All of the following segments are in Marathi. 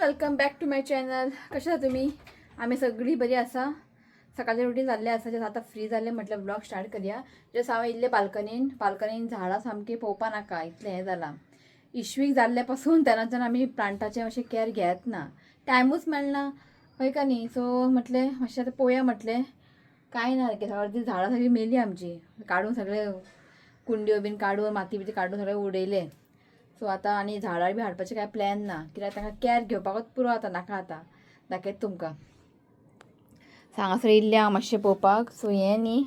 Welcome back to my channel. कशा आहात तुम्ही? आम्ही सगळी बरी असा. सकाळचे रुटीन जाल्ले आसा जे आता फ्री जाल्ले म्हटलं ब्लॉग स्टार्ट करूया. जस्ट हांव इल्ले बाल्कनीन झाडां सामकी पळोवपा नाका इतलें हें जालां. इश्वीक जाल्ल्यापासून तेन्नाच्यान आमी प्लांटाचें अशें कॅर घेयत ना, टायमूच मेळना हय का न्ही. सो म्हटलें मातशें आतां पळोवया म्हटलें. कांय ना की सगळीं झाडां सगळीं मेली आमची, काडून सगळे कुंड्यो बीन काडून माती बिती काडून सगळे उडयले. सो आतां आनी झाडां बी हाडपाचें कांय प्लॅन ना, कित्याक ताका कॅर घेवपाकूच पुरो आतां नाका. आतां दाखयत तुमकां हांगासर येयल्लें हांव मातशें पळोवपाक. सो हें न्ही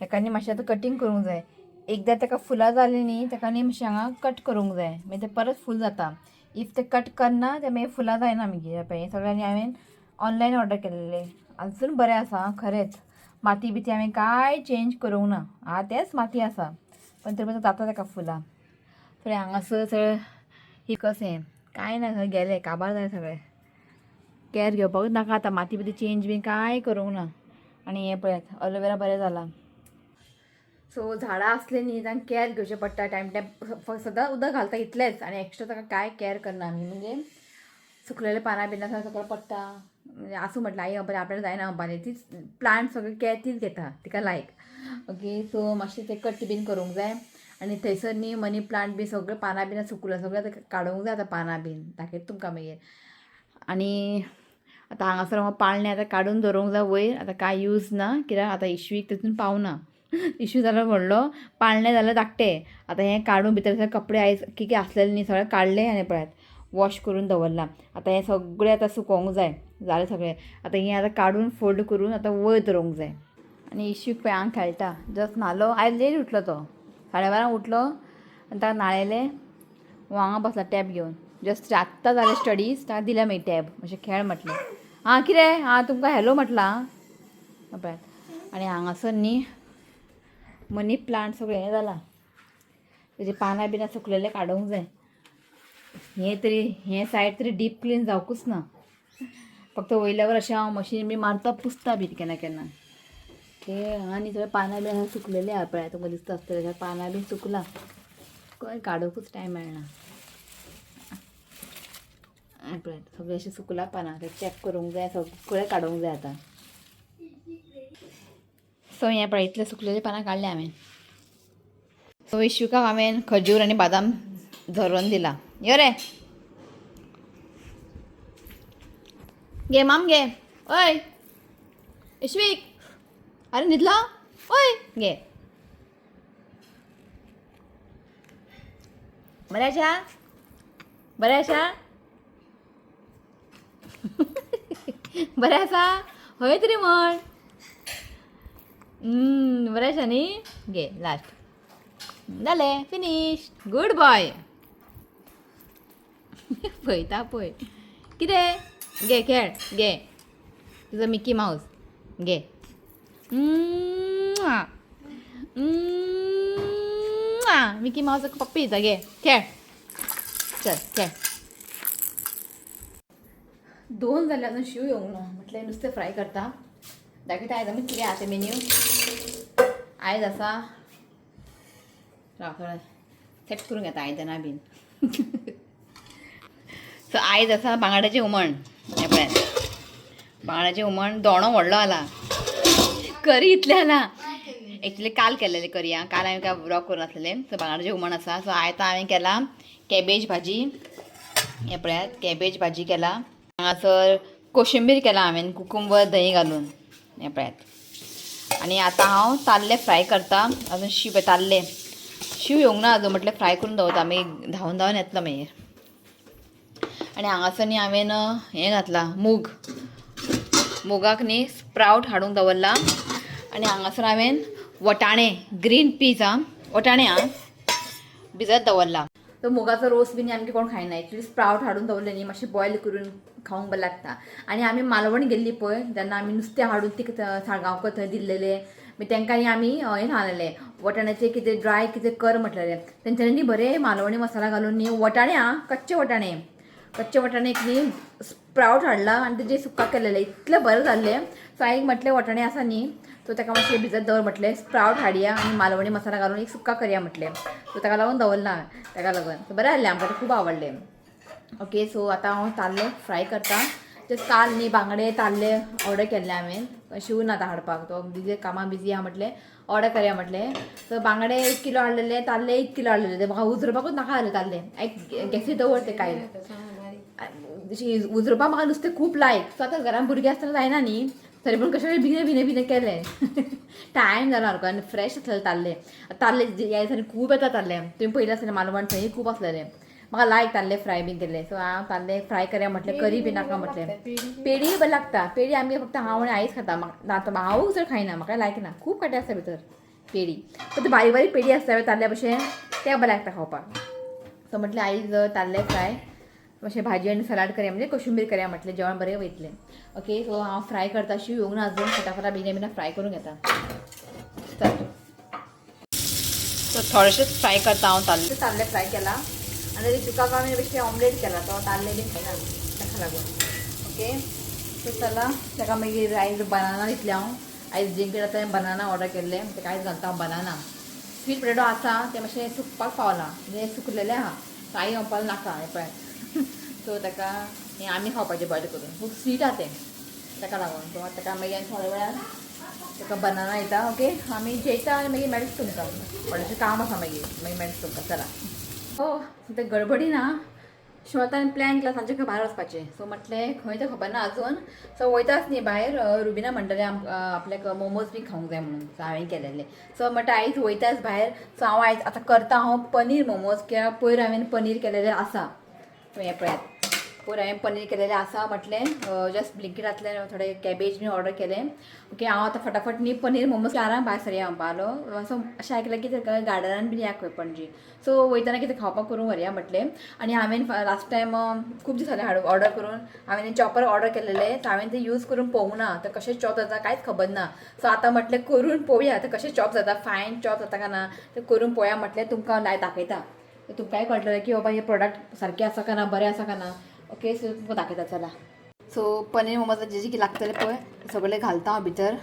हेका न्ही मातशें आतां कटींग करूंक जाय. एकदां ताका फुलां जालीं न्ही ताका न्ही मातशें हांगा कट करूंक जाय, मागीर तें परत फूल जाता. इफ तें कट करना तें मागीर फुलां जायना मागीर. पळय हें सगळ्यांनी हांवें ऑनलायन ऑर्डर केल्लें. अजून बरें आसा खरेंच. माती बिती हांवें कांय चेंज करूंक ना, तेंच माती आसा पण तरी जाता ताका फुलां. सगळें हांगासर सगळें ही कशें कांय ना, थंय गेलें काबार जालें सगळें. कॅर घेवपाकूच नाका आतां, माती बिती चेंज बी कांय करूंक ना. आनी हें पळयात अलोवेरा बरें जालां. सो झाडां असले न्ही तांकां कॅर घेवचें पडटा. टायम सदां उदक घालता इतलेंच आनी एक्स्ट्रा ताका कांय कॅर करना आमी. म्हणजे सुकलेले पानां बिनां सकयल पडटा. म्हणजे आसूं म्हटलं आई बरें आपल्याला जायना अंबानी तीच प्लांट सगळें कॅर तीच घेता, तिका लायक ओके. सो मातशें तें कट बीन करूंक जाय. आनी थंयसर न्ही मनी प्लांट बी सगळें पानां बिनां सुकलां सगळें काडूंक जाय आतां पानां बीन. दाखयता तुमकां मागीर. आनी आतां हांगासर हांव पाळणें आतां काडून दवरूंक जाय वयर. आतां कांय यूज ना कित्याक आतां इश्वीक तितून पावना. इश्यू जाल्यार व्हडलो, पाळणें जाल्यार धाकटें. आतां हें काडून भितर सगळे कपडे आयज कितें आसलेले न्ही सगळें काडलें आनी पळयात वॉश करून दवरलां. आतां हें सगळें आतां सुकोवंक जाय. जालें सगळें. आतां हें आतां काडून फोल्ड करून आतां वयर दवरूंक जाय. आनी इश्यूक पळय हांगा खेळटा. जस्ट न्हालो आयज लेट उठलो तो, 12:30 उठलो आनी ताका न्हाळयलें. हो हांगा बसला टॅब घेवन. जस्ट आत्तां जालें स्टडीज ताका दिल्या मागीर टॅब मातशें खेळ म्हटलें. कितें तुमकां हॅलो म्हटलां पळयात. आनी हांगासर न्ही मनी प्लांट सगळें हें जालां, तेजे पानां बिनां सुकलेले काडूंक जाय. हें सायड तरी डीप क्लीन जावंकूच ना. फक्त वयल्यावर अशें हांव मशीन बी मारता पुसता बी केन्ना केन्ना. तें आनी सगळें पानां बिनां सुकलेलीं आहा पळय तुमकां दिसता आसतलें. पानां बी सुकलां, खंय काडूंकूच टायम मेळना. पळय सगळें अशें सुकलां पानां, तें चॅक करूंक जाय, सगळें काडूंक जाय आतां. सो हें पळय इतलें सुकलेलीं पानां काडलीं हांवें. सो इश्यूकाक हांवें खजूर आनी बादाम झरोवन दिला. यो रे घे माम घे. ओय इश्वीक अरे न्हिदलो ओय घे. बरें आसा बरें आसा बरें आसा हय तरी म्हण. बरें आसा न्ही घे लास्ट जालें फिनीश. Good boy. पळयता पळय कितें घे खेळ घे तुजो मिकी मावस घे. मिकी मावस पप्पी दिता घे खेळ चल खेळ. 2 जाले अजून शिव येवंक ना. म्हटलें नुस्तें फ्राय करता. दाखयता आयज आमी कितें आहा तें मेन्यू. आयज आसा थोडें सेट करूंक येता आयदनां बीन. सो आयज आसा बांगड्याचें हुमण. हें पळयात बांगड्याचें हुमण. दोणो व्हडलो जाला, करी इतलें जाला. एक्चुली काल केल्लेलें करी काल हांवें काय ब्लॉग करूं नासलेलें. सो बांगड्याचें हुमण आसा. सो आयतां हांवें केलां कॅबेज भाजी. हें पळयात कॅबेज भाजी केला. हांगासर कोशिंबीर केला हांवें कुकुंबर दही घालून. हें पळयात. आनी आतां हांव ताल्ले फ्राय करता. अजून शिव ताल्ले शिव येवंक ना अजून. म्हटल्यार फ्राय करून दवरता मागीर धांवन येतलो मागीर. आनी हांगासर न्ही हांवें हें घातलां मुगाक न्ही स्प्राउट हाडून दवरला. आनी हांगासर हांवें वटाणे ग्रीन पीज वटाणे भिजत दवरला. तो मुगाचो रोस बीन आमचे कोण खायना. एक्चुली स्प्राउट हाडून दवरले न्ही मातशें बॉयल करून खावंक बरें लागता. आनी आमी मालवण गेल्ली पळय तेन्ना आमी नुस्तें हाडून ती साळगांवकर थंय दिल्लेले. मागीर तांकां न्ही आमी हें सांगलेलें वटाण्याचें कितें ड्राय कितें कर म्हटलेलें. तेंच्यांनी न्ही बरें मालवणी मसाला घालून न्ही वटाणे कच्चे वटाणे न्ही स्प्राउट हाडला आनी तेजें सुक्का केलेलें इतलें बरें जाल्लें. सो हांवें म्हटलें वटाणे आसा न्ही सो ताका मातशें भिजत दवर म्हटलें. स्प्राउट हाडया आनी मालवणी मसाला घालून एक सुक्का करया म्हटलें. सो ताका लागून दवरला ताका लागून. बरें जाल्लें आमकां खूब आवडलें. ओके सो आता हांव ताल्ले फ्राय करता. जस्ट काल न्ही बांगडे ताल्ले ऑर्डर केल्ले हांवें शिवून आतां हाडपाक. तो बिजी कामां बिजी आहा म्हटलें ऑर्डर करया म्हटलें. सो बांगडे 1 किलो हाडलेले, ताल्ले 1 किलो हाडलेले. ते म्हाका उजरोवपाकूच नाका जालें ताल्ले. गॅसी दवर ते काय उजरोवपाक म्हाका नुस्तें खूब लायक. सो आतां घरान भुरगीं आसतना जायना न्ही, तरी पूण कशें भिने केलें. टायम जालो सारको आनी फ्रेश आसलेले ताल्ले. ह्या दिसांनी खूब येता ताल्ले. तुमी पयलें आसलें मालवण थंय खूब आसलेले. म्हाका लायक ताल्ले फ्राय बीन केले. सो हांव ताल्ले फ्राय करया म्हटलें, करी बी नाका म्हटलें. पेडी बरें लागता. पेडी आमी फक्त हांव आनी आईच खाता. हांवूय चड खायना, म्हाका लायक ना. खूब काटे आसता भितर पेडी. फक्त बारीक बारीक पेडी आसता ताल्ल्या भशेन, ते बरें लागता खावपाक. सो म्हटलें आयज ताल्ले फ्राय अशें भाजी आनी सलाड करया म्हणजे कोशिंबीर करया म्हटलें, जेवण बरें वयतलें. ओके सो हांव फ्राय करता. शिव येवंक ना अजून, फटाफटा बेगिना फ्राय करून घेता. चल सो थोडेशेच फ्राय करता हांव ताल्ले फ्राय केला. आनी चिकाक आमी बेश्टें ऑमलेट केला. तो ताल्ले बीन खायना ताका लागून. ओके सो चला ताका मागीर आयज बनाना दितले हांव. आयज जिंकेट आतां बनाना ऑर्डर केल्ले, ताका आयज घालता हांव बनाना. स्वीट पोटेटो आसा तें मातशें सुकपाक पावलां, म्हणजे सुकलेलें आहा. आई म्हणपाक नाका हें पळय. सो ताका हें आमी खावपाचें बॉयल करून. खूब स्वीट आहा तें ताका लागून. सो ताका मागीर थोड्या वेळार ताका बनाना येता. ओके आमी जेयता आनी मागीर मेळटा तुमकां. थोडेंशें काम आसा मागीर मेळटा तुमकां. चला हो ते गडबडी ना. शेवतान प्लॅन केला सांजचे भायर वचपाचें. सो म्हटलें खंय तें खबर ना अजून. सो वयताच न्ही भायर. रुबिना म्हणटलें आपल्याक मोमोज बी खावंक जाय म्हणून. सो हांवें केलेलें. सो म्हणटा आयज वयताच भायर. सो हांव आयज आतां करता हांव पनीर मोमोज. कित्याक पयर हांवें पनीर केलेलें आसा. हें पळयात पयर हांवें पनीर केलेलें आसा. म्हटलें जस्ट ब्लिंकिटांतल्यान थोडे कॅबेज बी ऑर्डर केलें. ओके हांव आतां फटाफट न्ही पनीर मोमोज चारांक भायर सरया म्हणपालो. सो अशें आयकलें की गार्डनान बी या खंय पणजी. सो वयताना कितें खावपाक करून व्हरया म्हटलें. आनी हांवें लास्ट टायम खूब दीस जाले ऑर्डर करून. हांवें चॉपर ऑर्डर केलेलें. सो हांवें तें यूज करून पळोवंक ना. तर कशें चॉप जाता कांयच खबर ना. सो आतां म्हटलें करून पळोवया तर कशें चॉप जाता, फायन चॉप जाता काय ना तें करून पळोवया म्हटलें. तुमकां दाखयता. तुमकांय कळटलें की बाबा हे प्रोडक्ट सारकें आसा काय ना, बरें आसा काय ना. ओके सो तुमकां दाखयता चला. सो पनीर मोमोज जें कितें लागतलें पळय सगळें घालता हांव भितर.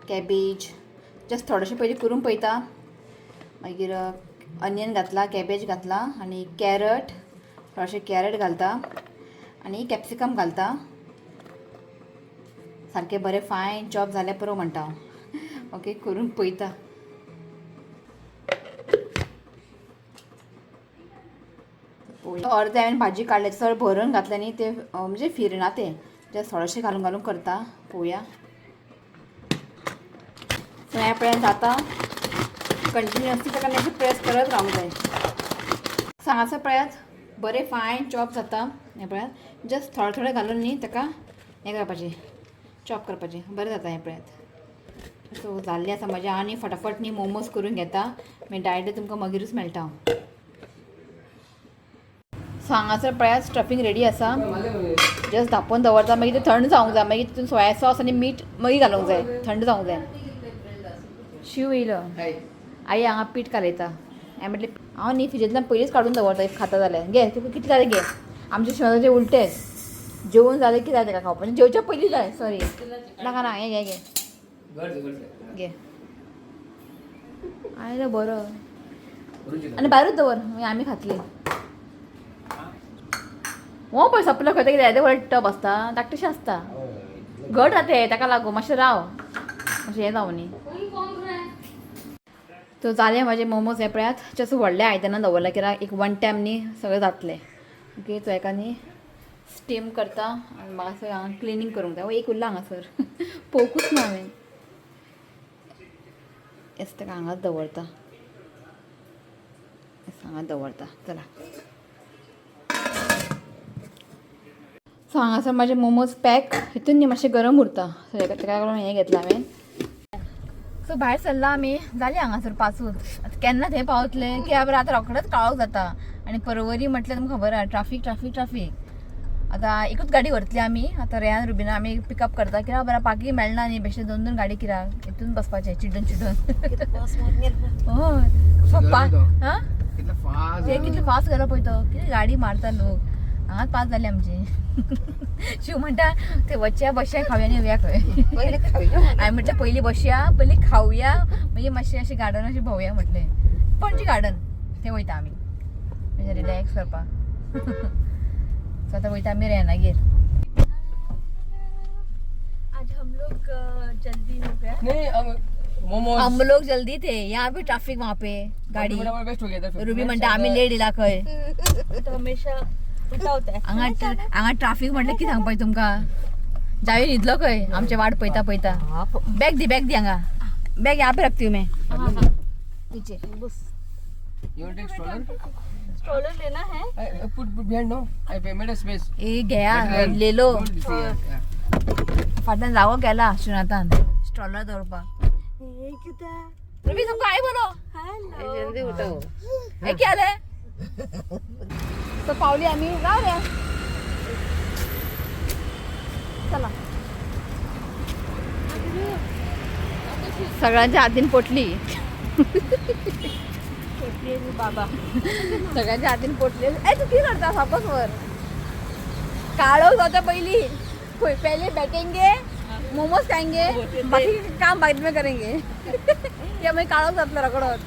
कॅबेज जस्ट थोडेशें पयलीं करून पळयता. मागीर अनियन घातला, कॅबेज घातला आनी कॅरट, थोडेशें कॅरट घालता आनी कॅप्सिकम घालता. सारकें बरें फायन चॉप जालें पुरो म्हणटा हांव. ओके करून पळयता. अर्धे हांवें भाजी काडले, चड भरून घातले न्ही ते म्हणजे फिरना तें. जस्ट थोडेशें घालून करता. पळोवया. सो ह्या पळयात जाता. कंटिन्युअसली ताका नेक्स्ट प्रेस करत रावंक जाय. हांगासर पळयात बरें फायन चॉप जाता. हें पळयात जस्ट थोडें घालून न्ही ताका हें करपाचें, चॉप करपाचें. बरें जाता हें पळयात. सो जाल्लें आसा म्हजें. आनी फटाफट न्ही मोमोज करून घेता. मागीर डायरेक्ट तुमकां मागीरूच मेळटा हांव. सो हांगासर पळयात स्टफींग रेडी आसा. जस्ट धांपोवन दवरता. मागीर तें थंड जावंक जाय. मागीर तितून सोया सॉस आनी मीठ मागीर घालूंक जाय. थंड जावंक जाय. शिव येयलो. आई हांगा पीठ घालयता. हांवें म्हटलें हांव न्ही फ्रिजींतल्यान पयलींच काडून दवरता इफ खाता जाल्यार. घे तुका कितले जाय घे. आमचे शेजारचे उलटेच जेवून जालें की जाय ताका खावपाचें. जेवच्या पयलीं जाय. सॉरी नाका ना हें घे घे घे. आयलो बरो. आनी भायरूच दवर मागीर आमी खातली. हो पळय सपलो खंय कितें येदें व्हडलें टब आसता धाकटेशें आसता. घट जाता ताका लागून मातशें राव. मातशें हें जावं न्ही. तो जालें म्हाजें मोमोज. हें पळयात जस्ट व्हडलें आयदनान दवरलें कित्याक एक वन टायम न्ही सगळें जातलें. ओके सो हेका न्ही स्टीम करता. आनी म्हाका हांगा क्लिनींग करूंक जाय. एक उरला हांगासर पळोवंकूच ना हांवें. येस ताका हांगाच दवरता. हांगा दवरता. चला सो हांगासर म्हाजे मोमोज पॅक. हितून न्ही मातशें गरम उरता. सो ताका लागून हें घेतलां हांवें. सो भायर सरला आमी. जालीं हांगासर पासून. आतां केन्ना थंय पावतले की आतां रोखडेंच काळोख जाता. आनी परवरी म्हटल्यार तुमकां खबर आहा ट्राफीक ट्राफीक ट्राफीक. आतां एकूच गाडी व्हरतली आमी. आतां रेयान रुबिना आमी पिकअप करता. कित्याक बरें पार्किंग मेळना न्ही बेश्टें 2-2 गाडी कित्याक. हितून बसपाचें चिड्डून हय तें कितलें फास्ट गेलो पळय तो. कितें गाडी मारता लोक. हांगाच पास जालें आमचें. शिव म्हणटा ते वचया बसया खावया आनी येवया खंय. हांवें म्हटलें पयलीं बसया पयलीं खावया मागीर मातशें अशें गार्डन अशें भोंवया म्हटलें. पणजी गार्डन थंय वयता आमी म्हणजे रिलॅक्स करपाक. आता वैता आम्ही रहना गे. आज हम लोग जल्दी हो गया. नहीं मोमोज हम लोग जल्दी थे यहाँ पे ट्रैफिक वहाँ पे गाडी बेस्ट हो गया था. रुबी म्हणते आम्ही लेट दिला खंय. तो हमेशा उलटा होता है. हांगा ट्रॅफिक म्हटलं की सांग पाहिजे तुमका जावे न्हिदलो खंय आमचे वाट पळता बॅग दी हांगा बॅग यहाँ पे रखती हूँ मैं नीचे. You want to take stroller? Stroller लेना है. Put behind now. I made a space. ए घ्या लेलो Don't this here. Yeah. फाटल्यान जावं गेला शुनातान स्ट्रॉलर दवरपा. रुबी तुमका आहे बोलो हेलो. हे की आले तर पावली आम्ही राव रे चला. सगळ्यांच्या हातीन पोटली बाबा सगळ्यांच्या हातीन पोटली. ए तू की करता वापस वर काढो जाता पहिली पहले बैठेंगे मोमोज खाएंगे बाकी काम बाद में करेंगे. या मी काढो जातलं रगडत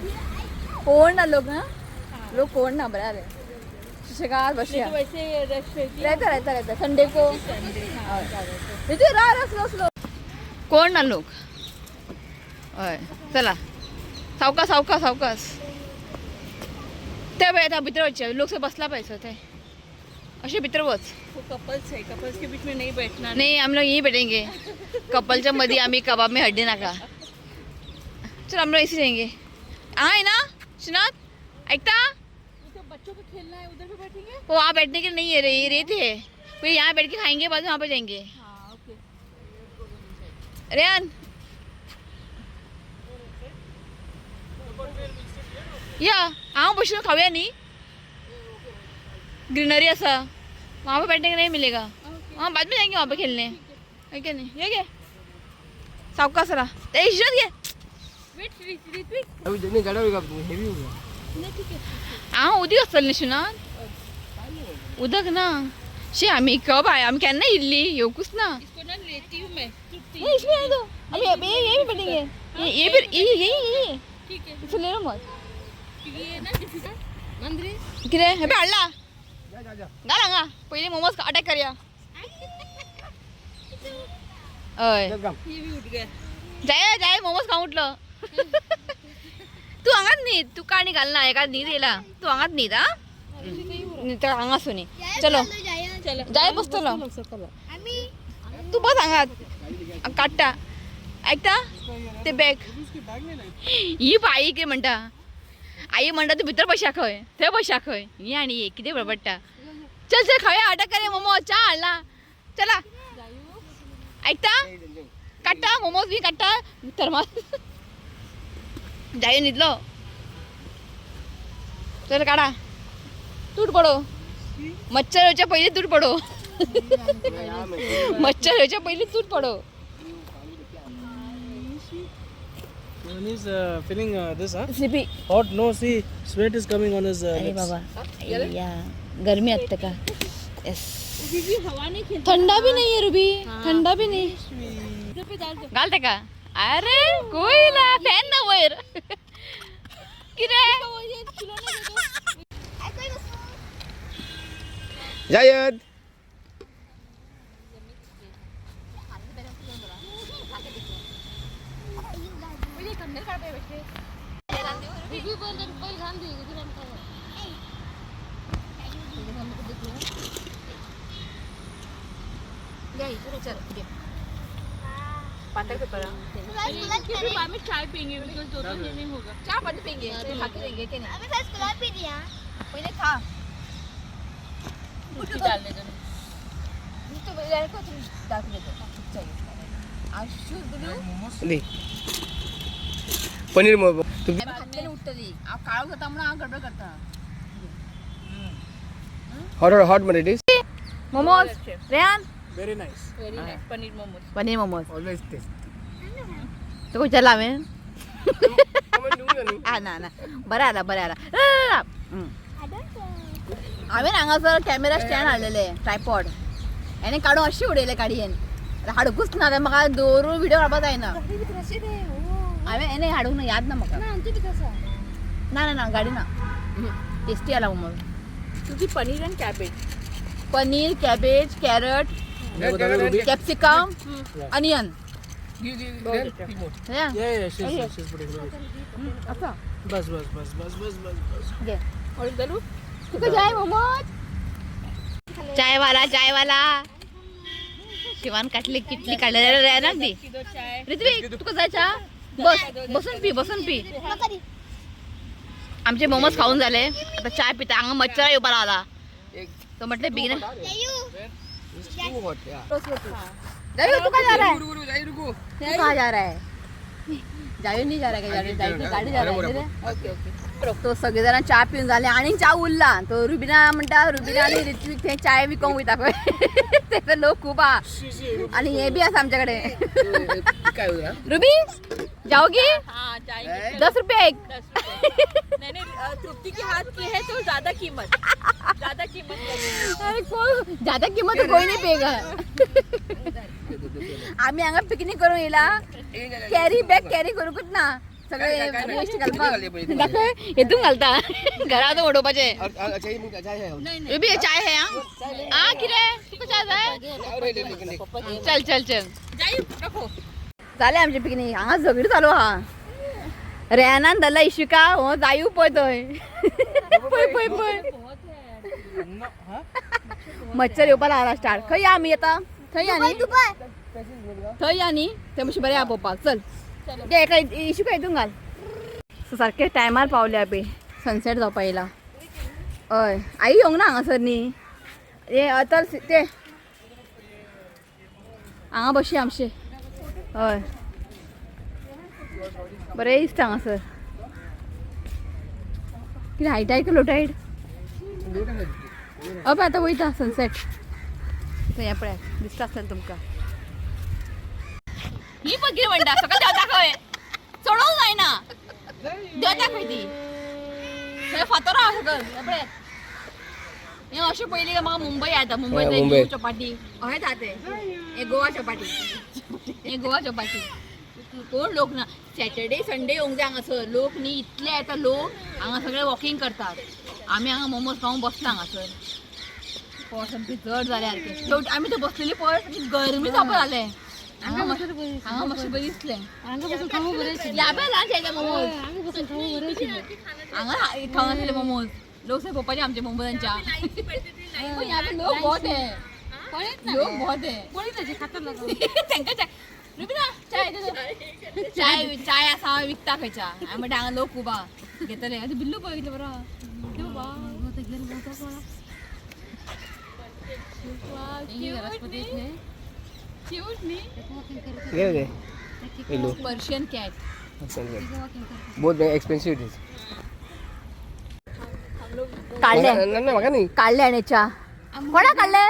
कोण ना लोक कोण ना बरं आले शिक्षकात बसल्या वैसे रश रहता संडे को स्लो कोण ना लोक. होय चला सावकाश ते आता भितर वच्चे लोक बसला पाहिजे ते असे भितर वच. कपल्स है. कपल्स के बीच में नहीं बैठना. नहीं हम लोग यहीं बैठेंगे कपलच्या मध्ये आम्ही कबाब में हड्डी नाका. चल हम लोग इसी रहेंगे. आहे ना शिनात ऐकता तो बच्चों को खेलना है उधर भी बैठेंगे. वो वहाँ बैठने के लिए नहीं है ये रेत है फिर यहाँ बैठ के खाएंगे बाद में वहाँ पे जाएंगे. हाँ ओके. रेहान या हाँ बसून खाऊया नी ग्रीनरी ऐसा वहाँ पे बैठने का नहीं मिलेगा. हाँ बाद में जाएंगे वहाँ पे खेलने है क्या नहीं ये क्या सावका सरा ते इज्जत घे. वेट ऋत्विक. अभी नहीं गाड़ा होगा हेवी हो गया. नहीं ठीक है. हाँ उदी असल निशुनात उदक ना शे आम्ही कब आहे आम्ही केन्ना इल्ली येऊकुच ना. इसको ना लेती हूँ मैं. ये इसमें है तो अभी ये भी बैठेंगे ये भी ये ठीक है. इसको ले लो मत क्योंकि ये ना डिफिकल्ट मंदिर किरे हे बे हाडला घाल हांगा पहिले मोमोज अटॅक करूया. हय ये भी उठ गया. जाय मोमोज खाऊन उठलं. तू हांगात न्ही तू का नाही घाल ना एका न्ही दिला तू हांगात न्ही हा तर हांगा सुनी चलो चलो जाय बसतलो तू बस हांगात काडटा ऐकता ते बॅग ही बाई कितें म्हणटा आई म्हणटा तू भितर बशा खंय थंय बशा खंय ही आनी हे कितें बडबडटा. चल खाऊया अटॅक करूया मोमोज चा हाडला चला ऐकता काडटा मोमोज बी काडटा थर्मास जायो न्हिदलो. चल काढा तूट पडो मच्छर येवच्या पयलीं तूट पडो मच्छर येवच्या पयलीं तूट पडो. When he's feeling this, huh? Slippy Hot, no, see, sweat is coming on his अरे lips. बाबा या गर्मी आत्ता का यस भी हवा नहीं खेलती. थंडा भी नहीं है रूबी थंडा भी नहीं इधर पे डाल दो. घालते का अरे कोई ना फॅन ना वयर किरे ये खिलौने दे दो. जायद पातळ पेपर फिर बाद में चाय पियेंगे बिकॉज दो ये नहीं होगा. चहा पाणी पिंगे खा के देंगे के नहीं अभी फर्स्ट क्लास पी दिया. पहिले खा कुछ डाल दे दो. तो मेरे को तुम डाल दे दो चाहिए आशु गुरु दे पनीर मोमो तू खाते उठतली आ काळ होता म्हणून आ गडबड करता. हॉट मध्ये dish momos Rehan Very nice. Very nice. Paneer momos. Paneer momos always taste. तो कुठे लावेन कमेंट दूंगा नहीं. हा ना बरं आला हांवें हांगासर कॅमेरा स्टँड हाडलेले ट्रायपॉड याने काडून अशी उडयले गाडयेन हाडूंकूच ना म्हाका दवरून व्हिडिओ काडपाक जायना हांवें एने हाडूंक ना याद ना म्हाका ना गाडी ना टेस्टी आला मोमोज. क्योंकि paneer and cabbage. Paneer, cabbage, carrot, capsicum, onion. Yeah, she's putting it. असं Bus. घे. तुका जाय मोमोज. चायवाला शिवान काटली किटली काढलेल्या ना ती. ऋत्विक तुका जायचा बसून पी. आमचे मोमोज खाऊन झाले. आता चाय पिता अंग मच्छर उभा राहिला. तो म्हटले बिगिनर जायू तू काय जा रहा है? तू कहाँ जा रहा है? जायू नहीं जा रहा है. गाडी जा रहा है. ओके. तो सगळेजण चहा पिऊन झाले आणि चहा उरला. तो रुबिना म्हणता रुबिना आणि ऋत्विक ते चाय विकून विकता ते तर लोक खूप आणि हे बी असं आमच्याकडे. काय होईल रुबी जाओगी? हाँ चाय 10 रुपये एक. नहीं तृप्ति के हाथ की है तो ज्यादा कीमत अरे कोण ज्यादा किंमत तो कोई नाही पेगा. आम्ही अंगा पिकनिक करून येला कॅरी बॅग कॅरी करू कुठ ना सगळे वेस्ट घालपा येथून घालता घरात ओढोपाचे. रुबी चाय है हाँ किरे तुका चाय जाय चल झाले आमचे पिकनिक. हांगा झगडी चालू हा. रेहानान धरला इशिका हो जायू पळतोय. पळय मच्छर येवपा लागला स्टार्ट. खंय आमी येता थंय आनी ते मातशें बरें आपोवपाक. चल ते एका इशिका हितून घाल. सारके टायमार पावले आमी. सनसेट जावपा येयला. हय आई येवंक ना हांगासर न्ही. हे अतल ते हांगा बशी आमचे. हय बरें दिसता हांगासर. कितें हायट आहे का लो टायड? अब आता वयता सनसेट. थंय पळय दिसता आसतलें तुमकां. ही पण कितें म्हणटा सकाळ देव दाखय चडोवंक जायना. देव दाखय ती थंय फातर आहा सकल पळय. हे अशें पयलीं म्हाका मुंबय येता. मुंबय चपाटी हय जाते. हे गोवा चपाटी कोण लोक ना. सॅटर्डे संडे येवंक जाय हांगासर. लोक न्ही इतले येता लोक. हांगा सगळे वॉकिंग करतात. आमी हांगा मोमोज खावंक बसता हांगासर. पोट सामकी जड जाले सारके. शेवटी आमी थंय बसलेली पळय गरमी जावपा जालें. हांगा मातशें बरें दिसलें. याबे लांच मोमोज हांगा खावंक आसलेले मोमोज. लोक थंय पळोवपाचे आमचे मोमोजांच्या. लोक बहुत है तांकां चाय रुबिना चाय आसा विकता खंयच्या. हांवें म्हणटा हांगा लोक खूब आहा घेतले. आतां बिल्लू पळयतले बरो पर्शियन कॅट. बहुत एक्सपेंसिव इट काढले काढले आणि चहा कोणा काढले?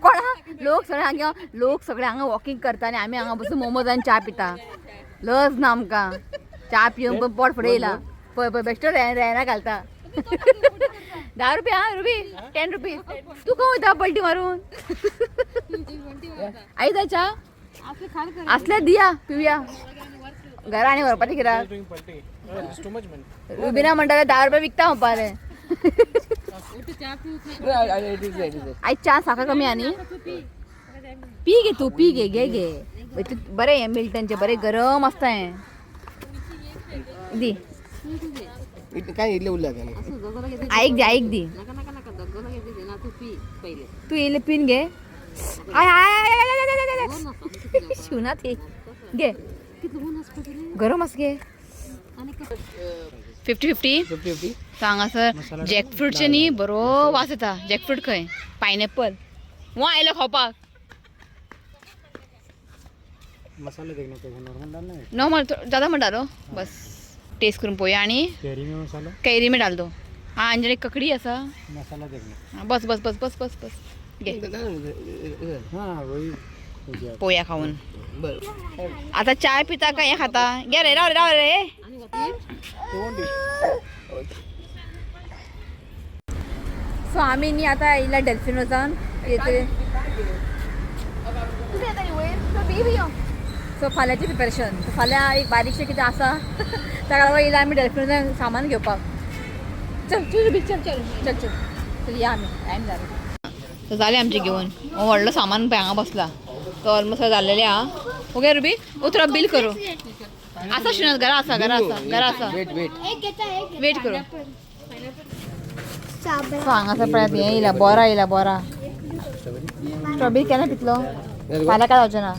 कोणा लोक सगळे हांगा वॉकिंग करता आणि आमी हांगा बसून मोमोज आनी च्या पिता. लज ना आमकां. च्या पिवन पण पोट फुडें येयला. पळय बेश्टो रेना घालता. 10 रुपया हा रुबी 10 रुपीज. तू खंय वयता पलटी मारून? आई जाय च्या असले दिया पिवया. घरा आनी व्हरपाचें कित्याक? रुबिना म्हणटा 10 रुपया विकता म्हणपाले. आई च्या साखर कमी आनी पी गे तू पी गे बरें हें मिल्टनचे बरें गरम आसता हें. दी काय इल्ले उरल्या ऐक दी तू येले पिन घे. शिवना ते घे गरम आस घे. 50-50 सांगा सर. जॅकफ्रूटचे न्ही बरो वास येता. जॅकफ्रूट खंय? पायनॅपल वो आयलो खावपाक. मसाला देखने को नॉर्मल डालना है. नॉर्मल ज़्यादा मत डालो बस टेस्ट करून पोया. आणि कैरी में मसाला कैरी में डाल दो. हाँ अंजली ककड़ी असा मसाला देखने. हाँ, बस घे हाँ वही पोया खाऊन. आता चाय पिता का हे खाता? घे रे राव रे. सो आम्ही नी आता इला डेल्फिन वचून येते. सो फाल्यांची प्रिपरेशन. फाल्यां एक बारीकशें कितें आसा ताका लागून येयला आमी डेल्फिन सामान घेवपाक. चल चल चल चल चल चल तर या आम्ही टाईम झाला तर झाले आमचे घेऊन मग व्हडलं सामान हांगा बसला तो ऑलमोस्ट झालेले हा ओके रुबी उतरा बिल करू असा शिनत घरा असा वेट करू हांगासर पळयात हें येयला बोरा स्ट्रॉबेरी केन्ना पितलो फाल्यां काय जावचें ना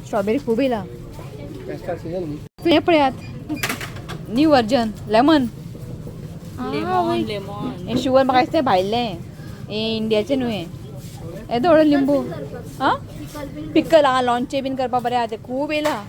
स्ट्रॉबेरी खूब येयला हें पळयात न्यू वर्जन लेमन लेमन हें शुगर म्हाका दिसता भायलें हें इंडियाचें न्हू हें येदो व्हडलो लिंबू आं पिकल लॉन्चे बीन करपा बरें आहा तें खूब येयला